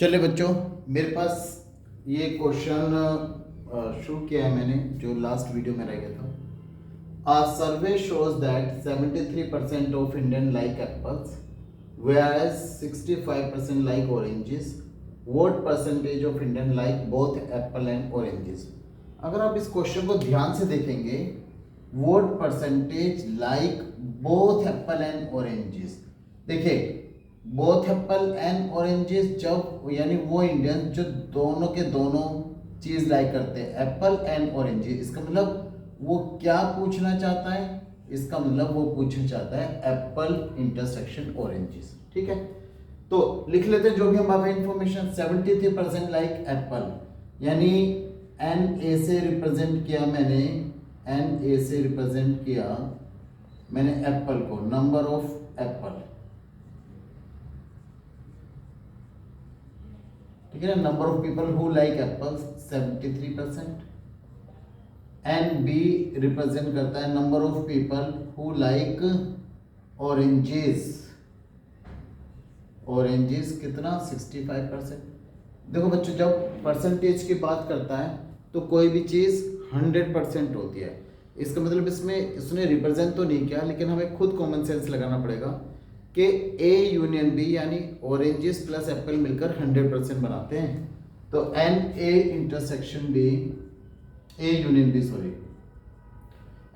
चलिए बच्चों, मेरे पास ये क्वेश्चन शुरू किया है मैंने, जो लास्ट वीडियो में रह गया था। A survey shows that 73% of Indian like apples, whereas 65% like oranges. What percentage of Indian like both apple and oranges? अगर आप इस क्वेश्चन को ध्यान से देखेंगे, what percentage like both apple and oranges, देखिए बोथ एप्पल एंड ऑरेंजेस, जब यानी वो इंडियन जो दोनों के दोनों चीज लाइक करते हैं, एप्पल एंड ऑरेंजेस, इसका मतलब वो क्या पूछना चाहता है? इसका मतलब वो पूछना चाहता है एप्पल इंटरसेक्शन ऑरेंजेस। ठीक है, तो लिख लेते हैं जो भी हमारा इंफॉर्मेशन। 73% लाइक एप्पल, यानी एन ए से रिप्रेजेंट किया मैंने, एन ए से रिप्रेजेंट किया मैंने एप्पल को, नंबर ऑफ एप्पल, ठीक है ना। Number of people who like apples 73%, and B represent करता है number of people who like oranges, oranges कितना 65%। देखो बच्चों, जब परसेंटेज की बात करता है तो कोई भी चीज़ 100% होती है। इसका मतलब इसमें इसने रिप्रेजेंट तो नहीं किया, लेकिन हमें खुद कॉमन सेंस लगाना पड़ेगा कि ए यूनियन बी यानी ऑरेंजेस प्लस एप्पल मिलकर 100% बनाते हैं। तो n A intersection B, A union B sorry,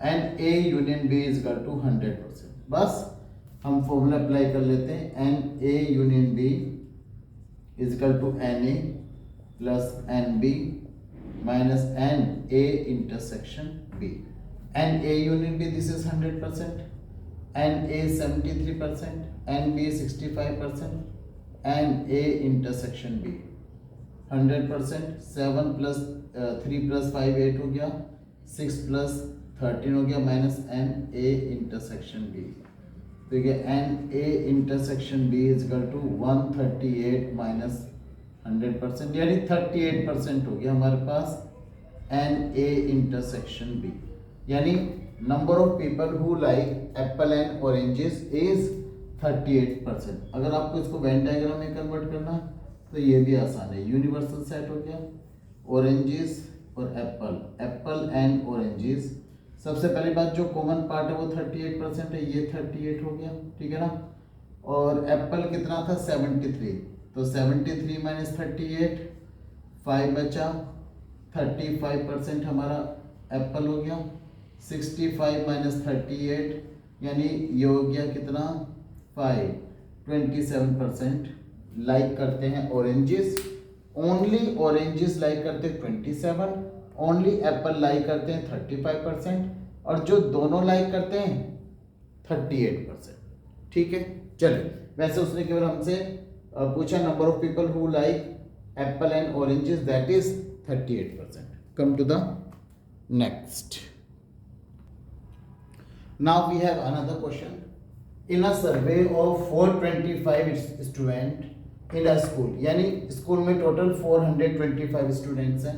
n A union B is equal to 100%। बस हम फॉर्मूला अप्लाई कर लेते हैं। N A union B is equal to n A plus n B minus n A intersection B. N A union B this is 100%, n A 73%, n B 65%, N A intersection B 100%। 7 plus 3 प्लस 5 8 हो गया, 6 plus 13 हो गया, minus n A intersection B. तो ये n A intersection B is equal to 138 minus 100%, यानी 38% हो गया हमारे पास एन ए इंटरसेक्शन बी, यानी number of people who like apple and oranges is 38%। अगर आपको इसको वेन डायग्राम में कन्वर्ट करना तो ये भी आसान है। यूनिवर्सल सेट हो गया ऑरेंजेस और एप्पल, एप्पल एंड ऑरेंजेस। सबसे पहली बात, जो कॉमन पार्ट है वो 38% है, ये 38 हो गया, ठीक है ना। और एप्पल कितना था 73, तो 73 माइनस 38 5 बचा, 35% हमारा एप्पल हो गया। 65 माइनस 38 यानी ये हो गया कितना 5, 27% लाइक करते हैं ऑरेंजेस। ओनली ऑरेंजेस लाइक करते हैं 27, ओनली एप्पल लाइक करते हैं 35%, और जो दोनों लाइक करते हैं 38%। ठीक है, चलिए। वैसे उसने केवल हमसे पूछा number of people who like apple and oranges, that is 38%। Come to the next. Now we have another question. In a survey of 425 students in a school, यानी स्कूल में टोटल 425 स्टूडेंट्स हैं,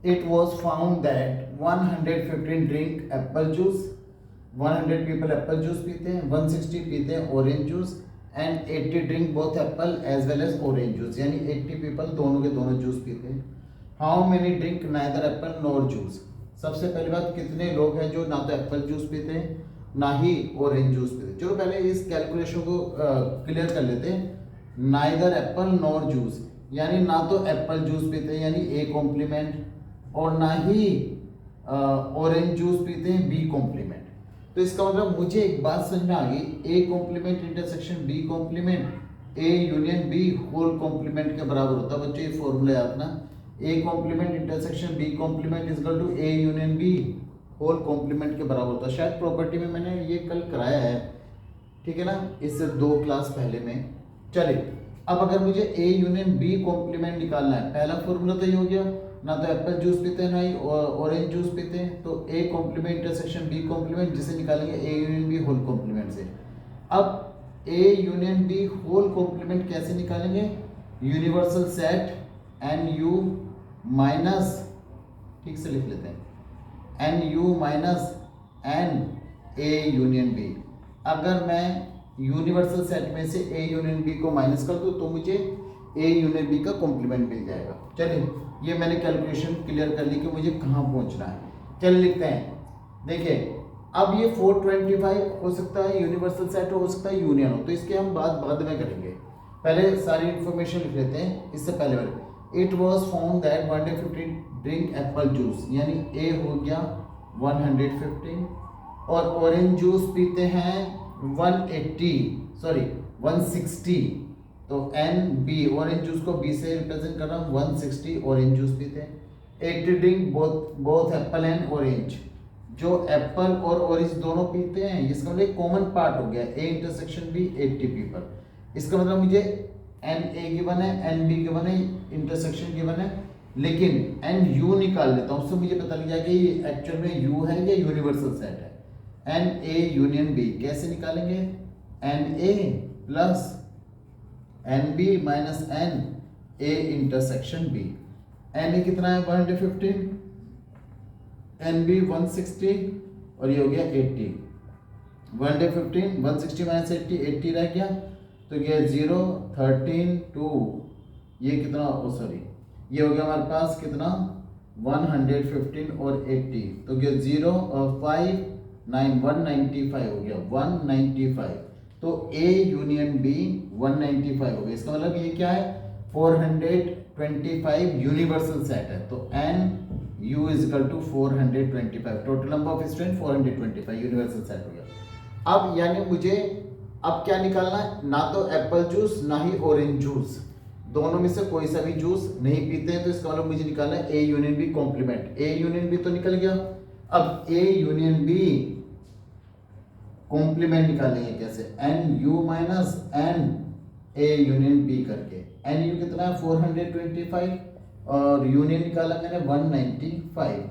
it was found that 115 drink apple juice, 100 people apple juice पीते हैं, 160 पीते हैं orange juice, and 80 drink both apple as well as orange juice, यानी 80 people दोनों के दोनों जूस पीते हैं। How many drink neither apple nor juice? सबसे पहली बात, कितने लोग हैं जो ना तो एप्पल जूस पीते हैं ना ही ऑरेंज जूस पीते हैं। चलो पहले इस कैलकुलेशन को क्लियर कर लेते हैं। नाइदर एप्पल नॉर जूस, यानी ना तो एप्पल जूस पीते हैं यानी ए कॉम्प्लीमेंट, और ना ही ऑरेंज जूस पीते हैं बी कॉम्प्लीमेंट। तो इसका मतलब मुझे एक बात समझ में आ गई, A complement intersection B complement, A union B whole complement के बराबर होता है। बच्चों ये फॉर्मूला याद ना, A complement intersection B complement is equal to A union B whole complement के बराबर होता है। शायद प्रॉपर्टी में मैंने ये कल कराया है, ठीक है ना, इससे 2 क्लास पहले में। चलिए, अब अगर मुझे ए यूनियन बी कॉम्प्लीमेंट निकालना है, पहला फॉर्मूला तो ये हो गया, ना तो एप्पल जूस पीते हैं ना ही ऑरेंज जूस पीते हैं, तो A complement intersection B complement, जिसे निकालेंगे A union B whole complement से। अब A union B whole complement कैसे निकालेंगे? Universal set n U minus, ठीक से लिख लेते हैं, n U minus n A union B. अगर मैं यूनिवर्सल सेट में से ए यूनियन बी को माइनस कर दूं तो मुझे ए यूनियन बी का कॉम्प्लीमेंट मिल जाएगा। चलिए ये मैंने कैलकुलेशन क्लियर कर ली कि मुझे कहाँ पहुँचना है। चलिए लिखते हैं। देखिए अब ये 425 हो सकता है यूनिवर्सल सेट हो सकता है यूनियन हो, तो इसके हम बात बाद में करेंगे। पहले सारी इन्फॉर्मेशन लिख लेते हैं इससे पहले वाले। It was found that 150 drink Apple juice, यानी ए हो गया 115 और ऑरेंज जूस पीते हैं 160, तो एन बी ऑरेंज जूस को बी से रिप्रेजेंट कर रहा हूँ, 160 ऑरेंज जूस पीते हैं। 80 drink both Apple and orange, जो एप्पल और ऑरेंज दोनों पीते हैं, इसका मतलब कॉमन पार्ट हो गया ए इंटरसेक्शन बी 80 पीपल। इसका मतलब मुझे एन ए गिवन है, एन बी गिवन है, इंटरसेक्शन गिवन है, लेकिन एन यू निकाल लेता हूँ, उससे मुझे पता लग जाएगा ये एक्चुअल में यू है या यूनिवर्सल सेट है। एन ए यूनियन बी कैसे निकालेंगे, n A plus n B minus n A intersection B. N A कितना है 115, एन बी 160 और ये हो गया 80। 115 160 माइनस 80 80 रह गया, तो ये 0 13 2 ये कितना ये हो गया हमारे पास कितना 115 और 80, तो ये 0 और 5 9 195 हो गया 195। तो ए यूनियन बी 195 हो गया। इसका मतलब ये क्या है 425 यूनिवर्सल सेट है, तो n U is equal to 425, total number of student 425 universal set हो गया। अब यानी मुझे अब क्या निकालना है, ना तो एप्पल जूस ना ही ऑरेंज जूस, दोनों में से कोई सा भी जूस नहीं पीते हैं, तो इसका मतलब मुझे निकालना है A union B complement. A union B तो निकल गया, अब ए यूनियन बी कॉम्प्लीमेंट निकालेंगे कैसे, n U minus n A union B करके। एन यू कितना है 425 और यूनियन निकाला मैंने 195,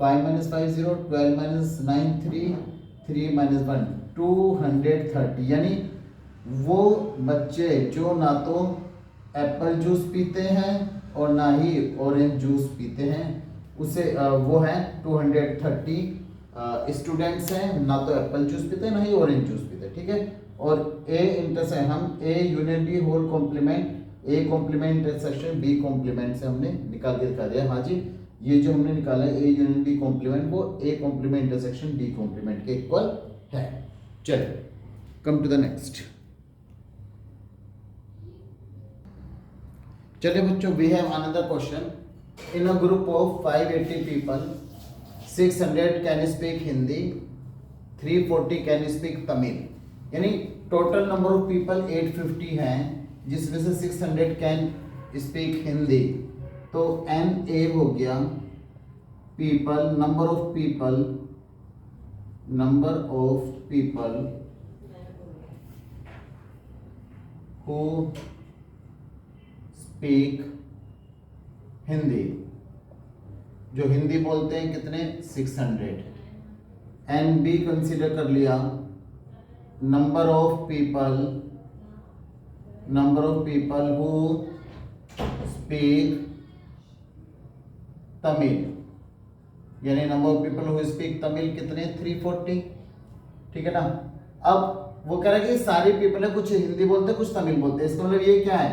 5 माइनस 5 0, 12 माइनस 9 3, 3 माइनस 1 230। यानी वो बच्चे जो ना तो एप्पल जूस पीते हैं और ना ही ऑरेंज जूस पीते हैं, उसे वो है 230 स्टूडेंट्स हैं, ना तो एप्पल जूस पीते हैं ना ही ऑरेंज जूस पीते हैं, ठीक है। और ए इंटरसेक्शन हम A union B whole complement A complement intersection B complement से हमने निकाल के दिखा दिया। हाँ जी, ये जो हमने निकाला है ए यूनियन बी कॉम्प्लीमेंट वो A complement intersection B complement के इक्वल है। चलिए कम टू द नेक्स्ट। चलिए बच्चों, we have another question. In a group of 580 people 600 can speak Hindi, 340 can speak Tamil, यानी टोटल नंबर ऑफ पीपल 850 हैं, जिसमें से 600 कैन स्पीक हिंदी, तो एन ए हो गया people, number of people who speak Hindi, जो हिंदी बोलते हैं कितने 600। एन बी कंसीडर कर लिया number of people who speak Tamil, यानी number of people who speak Tamil कितने 340, ठीक है ना। अब वो कह रहा है कि सारे पीपल है, कुछ हिंदी बोलते हैं कुछ तमिल बोलते हैं, इसका मतलब ये क्या है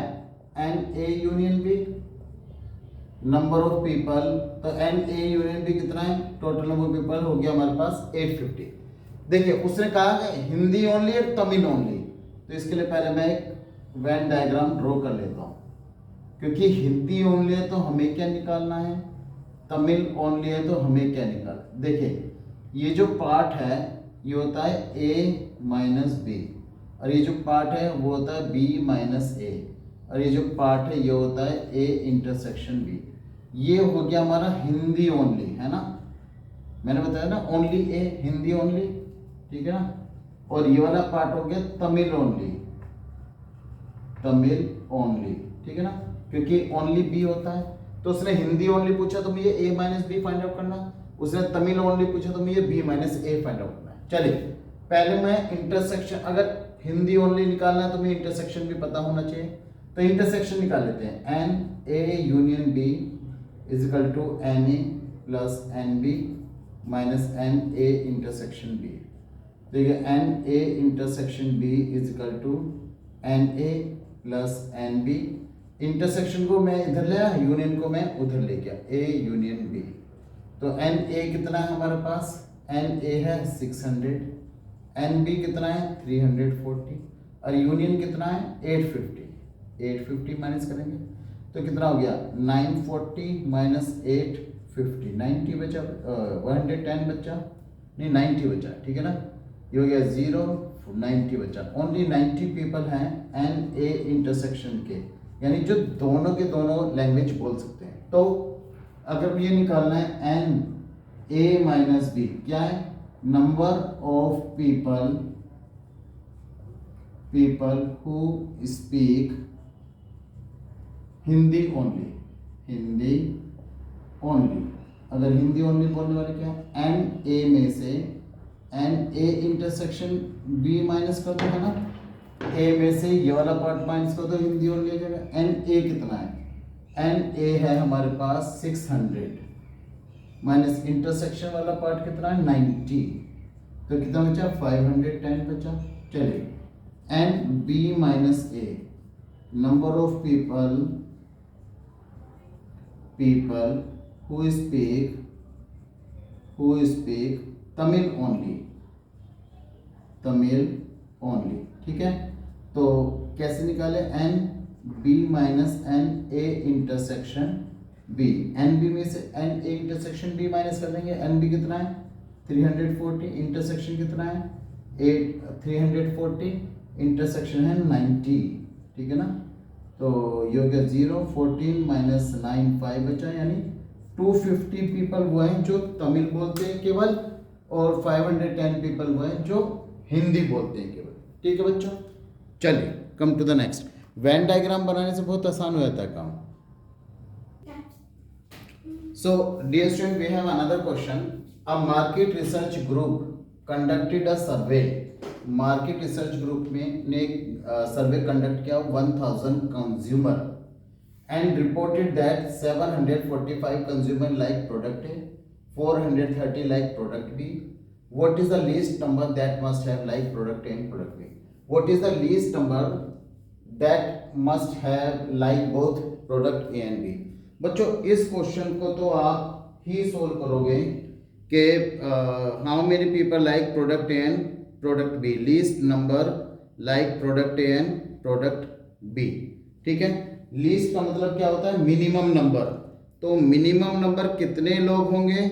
n A union B number of people, तो एन ए यूनियन बी कितना है टोटल नंबर ऑफ पीपल हो गया हमारे पास 850। देखिए उसने कहा कि हिंदी ओनली और तमिल ओनली, तो इसके लिए पहले मैं एक वेन डायग्राम ड्रॉ कर लेता हूँ, क्योंकि हिंदी ओनली है तो हमें क्या निकालना है, तमिल ओनली है तो हमें क्या निकालना। देखिए ये जो पार्ट है ये होता है ए माइनस बी, और ये जो पार्ट है वो होता है बी माइनस ए, और ये जो पार्ट है ये होता है ए इंटरसेक्शन बी। ये हो गया हमारा हिंदी ओनली, है ना, मैंने बताया ना ओनली ए हिंदी ओनली, ठीक है ना। और ये वाला पार्ट हो गया तमिल ओनली, ठीक है ना, क्योंकि ओनली बी होता है। तो उसने हिंदी ओनली पूछा तो मुझे ए माइनस बी फाइंड आउट करना, उसने तमिल ओनली पूछा तो मुझे बी माइनस ए फाइंड आउट करना है। चलिए पहले मैं इंटरसेक्शन, अगर हिंदी ओनली निकालना है तो मुझे इंटरसेक्शन भी पता होना चाहिए, तो इंटरसेक्शन निकाल लेते हैं। N A union B is equal to n A plus n B minus n A intersection B. देखिए n A intersection B is equal to n A plus n B intersection को मैं इधर ले आया, union को मैं उधर ले गया, ए यूनियन बी। तो एन ए कितना है हमारे पास, एन ए है 600, एन बी कितना है 340 और यूनियन कितना है 850। 850 माइनस करेंगे तो कितना हो गया 940 माइनस 850, 90 बचा, 110 बचा, नहीं 90 बचा, ठीक है ना, ये हो गया 0, 90 बचा। ओनली 90 पीपल हैं एन ए इंटरसेक्शन के, यानी जो दोनों के दोनों लैंग्वेज बोल सकते हैं। तो अगर ये निकालना है एन ए माइनस बी, क्या है, number of people who speak Hindi only. अगर हिंदी ओनली बोलने वाले क्या है, एन ए में से n A intersection B minus कर दो, है ना, ए में से ये वाला पार्ट माइनस कर दो, हिंदी ओनली हो जाएगा। एन ए कितना है, एन ए है हमारे पास 600 माइनस इंटरसेक्शन वाला पार्ट कितना है 90, तो कितना बचा 510 बचा। चलिए n B minus A, number of people who speak Tamil only, ठीक है। तो कैसे निकाले, n B minus n A intersection B, n B में से n A intersection B minus कर देंगे, एन बी कितना है 340, इंटरसेक्शन कितना है 340, इंटरसेक्शन है 90, ठीक है ना। तो ये हो गया 0, 14 माइनस 9 5 बचा, यानी 250 पीपल वो हैं जो तमिल बोलते हैं केवल, और 510 पीपल वो हैं जो हिंदी बोलते हैं केवल, ठीक है बच्चों। चलिए come to the next. Venn diagram बनाने से बहुत आसान हो जाता है काम। So dear student, we have another question. A market research group conducted a survey. Market research group में ने सर्वे कंडक्ट किया 1000 consumer and reported that 745 consumer like product A, 430 like product B. What is the least number that must have like product A and product B? What is the least number that must have like both product A and B? बच्चों इस question को तो आप ही solve करोगे कि how many people like product A and product B, least number like product A and product B, ठीक है। Least का मतलब क्या होता है, मिनिमम नंबर। तो मिनिमम नंबर कितने लोग होंगे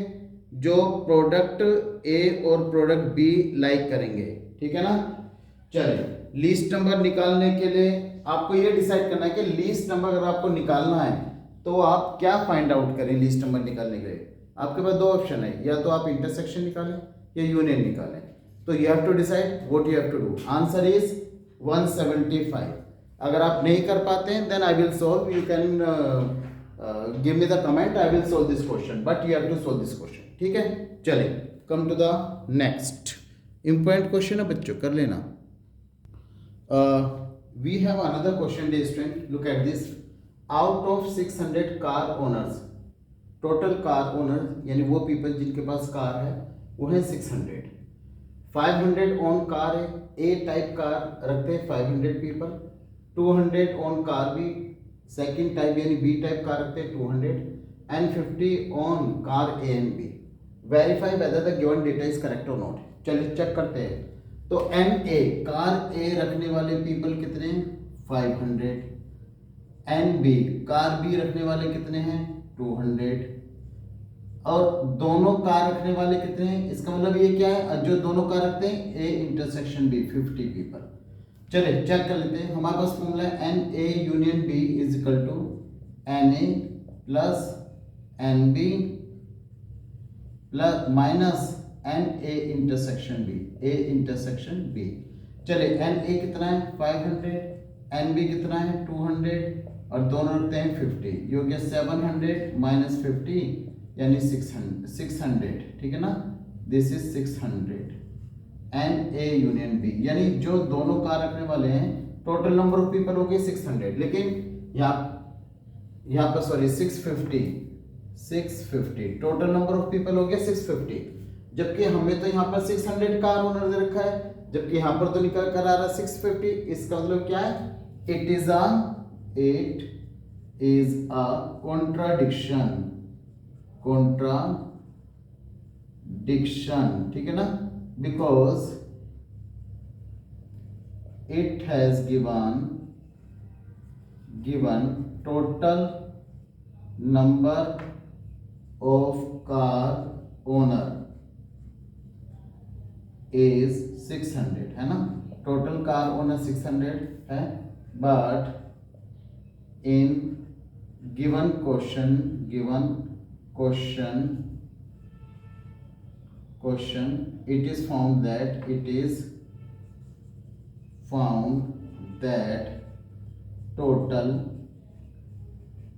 जो प्रोडक्ट ए और प्रोडक्ट बी लाइक करेंगे, ठीक है ना। चलिए लीस्ट नंबर निकालने के लिए आपको ये डिसाइड करना है कि लीस्ट नंबर अगर आपको निकालना है तो आप क्या फाइंड आउट करें। लीस्ट नंबर निकालने के लिए आपके पास दो ऑप्शन है, या तो आप इंटरसेक्शन निकालें या यूनियन निकालें। तो you have to decide what you have to do. Answer is 175। अगर आप नहीं कर पाते हैं then I will solve, you can give me the comment, I will solve this question, but you have to solve this question, ठीक है। चलिए come to the next important question है बच्चों, कर लेना। We have another question dear student, look at this. Out of 600 car owners, total car owner यानी वो people जिनके पास कार है वो है 600। 500 ऑन कार है, ए टाइप कार रखते हैं 500 पीपल। 200 ऑन कार भी सेकेंड टाइप यानी बी टाइप कार रखते हैं 200, and 50 own car A and B. Verify whether the given data is correct और नॉट। चलिए चेक करते हैं। तो एन ए कार ए रखने वाले पीपल कितने हैं 500, एन बी कार बी रखने वाले कितने हैं 200, और दोनों कार रखने वाले कितने हैं, इसका मतलब ये क्या है, जो दोनों कार रखते हैं ए इंटरसेक्शन बी 50 पीपल। चलिए चेक कर लेते हैं। हमारे पास फॉर्मूला है n A union B is equal to n A plus n B plus minus n A intersection B, A intersection B. चलिए एन ए कितना है 500, एन बी कितना है 200, और दोनों रखते हैं 50। ये हो गया 700 माइनस 50 यानी 600, ठीक है ना। This is 600 n A union B, यानी जो दोनों कार रखने वाले हैं टोटल नंबर ऑफ पीपल हो गए 600, लेकिन यहाँ पर sorry 650 total number of people हो गया 650, जबकि हमें तो यहाँ पर 600 कार ओनर दे रखा है, जबकि यहाँ पर तो निकल कर आ रहा है 650। इसका मतलब क्या है, it is a 8 is a contradiction, ठीक है ना, because it has given total number of car owner is 600, है ना, टोटल कार ओनर 600 है, but in given question it is found that total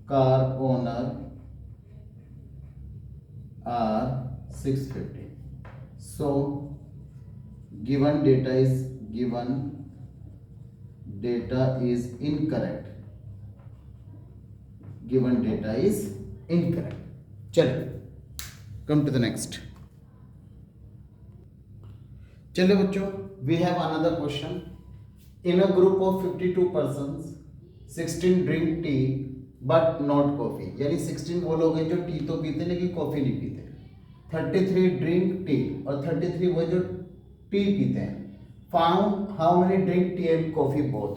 car owner are 650. So given data is incorrect. चलिए come to the next. चलिए बच्चों, we have another question. In a group of 52 persons, 16 drink tea but not coffee. यानी 16 वो लोग हैं जो T तो पीते लेकिन कॉफी नहीं पीते. 33 drink tea और 33 वो जो टी पीते हैं. Found how many drink tea and coffee both.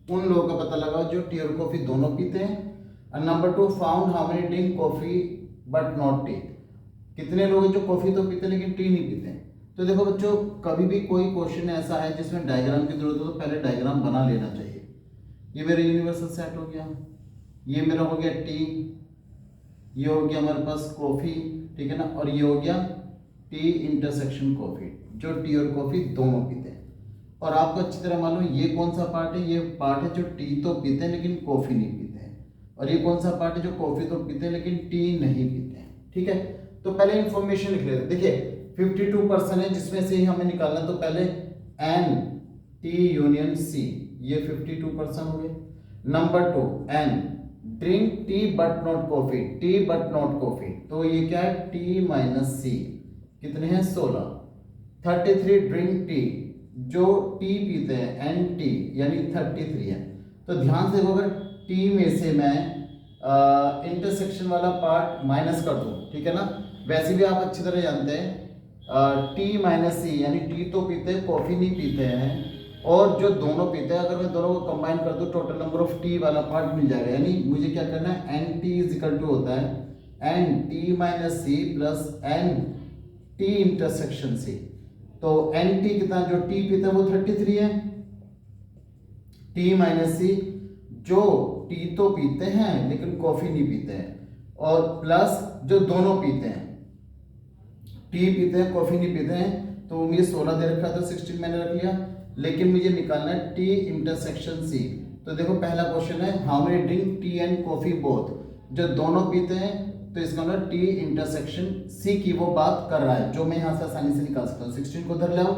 उन लोगों का पता लगाओ जो टी और कॉफी दोनों पीते हैं. और number 2 found how many drink coffee but not T. कितने लोग हैं जो कॉफी तो पीते हैं लेकिन टी नहीं पीते हैं. तो देखो बच्चों, कभी भी कोई क्वेश्चन ऐसा है जिसमें डायग्राम की जरूरत हो तो पहले डायग्राम बना लेना चाहिए. ये मेरा यूनिवर्सल सेट हो गया, ये मेरा हो गया टी, ये हो गया हमारे पास कॉफी, ठीक है ना, और ये हो गया टी इंटरसेक्शन कॉफी, जो टी और कॉफी दोनों पीते हैं. और आपको अच्छी तरह मालूम ये कौन सा पार्ट है, ये पार्ट है जो टी तो पीते हैं लेकिन कॉफी नहीं पीते हैं, और ये कौन सा पार्ट है जो कॉफी तो पीते हैं लेकिन टी नहीं पीते हैं. ठीक है, तो पहले इंफॉर्मेशन लिख लेते. देखिए 52% है जिसमें से ही हमें निकालना, तो पहले एन टी यूनियन सी, ये 52% हो गए. Number 2 n drink tea but not coffee, tea but not coffee, तो ये क्या है टी माइनस सी, कितने हैं 16. 33 ड्रिंक टी, जो टी पीते हैं एन टी यानी 33 है. तो ध्यान से देखो, अगर टी में से मैं इंटरसेक्शन वाला पार्ट माइनस कर दूं, ठीक है ना, वैसे भी आप अच्छी तरह जानते हैं टी माइनस सी यानी टी तो पीते हैं कॉफी नहीं पीते हैं, और जो दोनों पीते हैं अगर मैं दोनों को कंबाइन कर दूं टोटल नंबर ऑफ टी वाला पार्ट मिल जाएगा. यानी मुझे क्या करना है, n T is equal to होता है n T minus C plus n T intersection C. तो एन टी कितना, जो टी पीते हैं वो 33 है, टी माइनस सी जो टी तो पीते हैं लेकिन कॉफी नहीं पीते हैं, और प्लस जो दोनों पीते हैं, टी पीते हैं कॉफी नहीं पीते हैं, तो मुझे 16 दे रखा था, 16 मैंने रख लिया. लेकिन मुझे निकालना है टी इंटरसेक्शन सी. तो देखो पहला क्वेश्चन है how many drink tea and coffee both, जो दोनों पीते हैं, तो इसका मतलब टी इंटरसेक्शन सी की वो बात कर रहा है, जो मैं यहाँ से आसानी से निकाल सकता हूँ. 16 को धर लाओ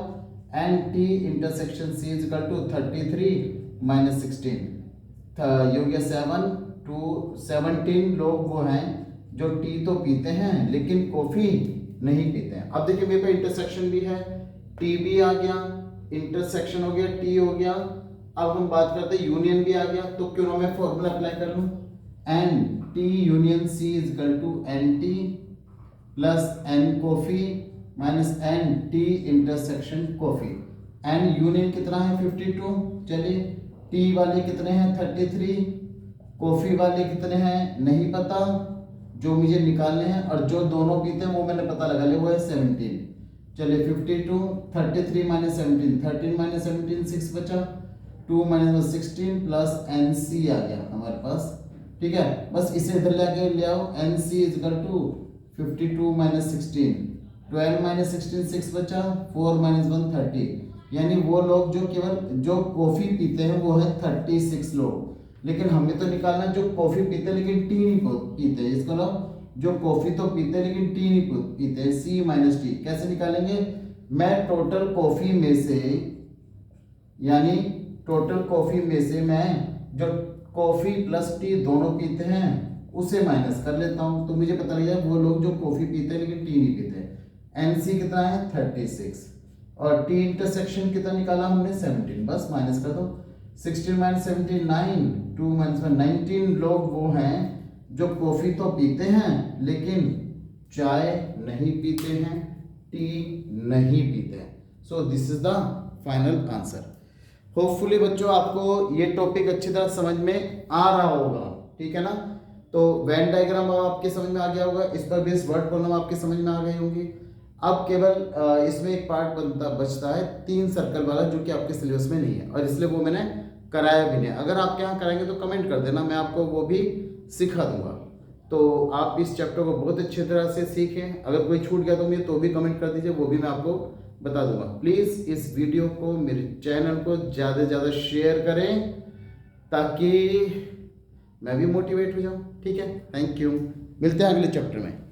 and T intersection C is equal to 33 minus 16, ये हो गया 7 टू 17 लोग वो हैं जो टी तो पीते हैं लेकिन कॉफी नहीं पीते हैं. अब देखिए मेरे पे इंटरसेक्शन भी है, टी भी आ गया, इंटरसेक्शन हो गया, टी हो गया. अब हम बात करते हैं यूनियन भी आ गया, तो क्यों ना मैं फॉर्मूला अप्लाई कर लूं, n T union C is equal to n T plus n coffee minus n T intersection coffee. N union कितना है 52, चलिए टी वाले कितने हैं 33, कॉफी वाले कितने हैं नहीं पता, जो मुझे निकालने हैं, और जो दोनों पीते हैं वो मैंने पता लगा लिया, वो है 17. चलिए 52 33 माइनस 17, 13 माइनस 17 6 बचा, 2 माइनस 16 प्लस एन सी आ गया हमारे पास. ठीक है, बस इसे इधर ले आओ, n C is equal to 52 minus 16, 12 minus 16 6 बचा, 4 माइनस 1 30. यानी वो लोग जो केवल जो कॉफी पीते हैं वो है 36 लोग, लेकिन हमें तो निकालना जो कॉफी पीते हैं लेकिन टी नहीं पीते. इसको लो, जो कॉफी तो पीते हैं लेकिन टी नहीं पीते, सी माइनस टी. कैसे निकालेंगे, मैं टोटल कॉफी में से, यानी टोटल कॉफी में से मैं जो कॉफी प्लस टी दोनों पीते हैं उसे माइनस कर लेता हूं, तो मुझे पता लग जाए वो लोग जो कॉफी पीते हैं लेकिन टी नहीं पीते. एनसी कितना है 36, और टी इंटरसेक्शन कितना निकाला हमने 17, बस माइनस कर दो. 16 माइनस 17 9, 2 माइनस में 19 लोग वो हैं जो कॉफ़ी तो पीते हैं लेकिन चाय नहीं पीते हैं, टी नहीं पीते हैं। So this is the final answer. Hopefully बच्चों आपको ये टॉपिक अच्छी तरह समझ में आ रहा होगा, ठीक है ना। तो वेन डायग्राम अब आपके समझ में आ गया होगा, इस पर बेस वर्ड प्रॉब्लम आपके समझ में आ गई होंगी। अब केवल इसमें एक पार्ट बचता है 3 सर्कल वाला, जो कि आपके सिलेबस में नहीं है और इसलिए वो मैंने कराया भी नहीं। अगर आपके यहाँ कराएंगे तो कमेंट कर देना, मैं आपको वो भी सिखा दूंगा। तो आप इस चैप्टर को बहुत अच्छी तरह से सीखें। अगर कोई छूट गया तो भी कमेंट कर दीजिए, वो भी मैं आपको बता दूंगा। प्लीज़ इस वीडियो को, मेरे चैनल को ज़्यादा से ज़्यादा शेयर करें ताकि मैं भी मोटिवेट हो जाऊं, ठीक है। थैंक यू, मिलते हैं अगले चैप्टर में।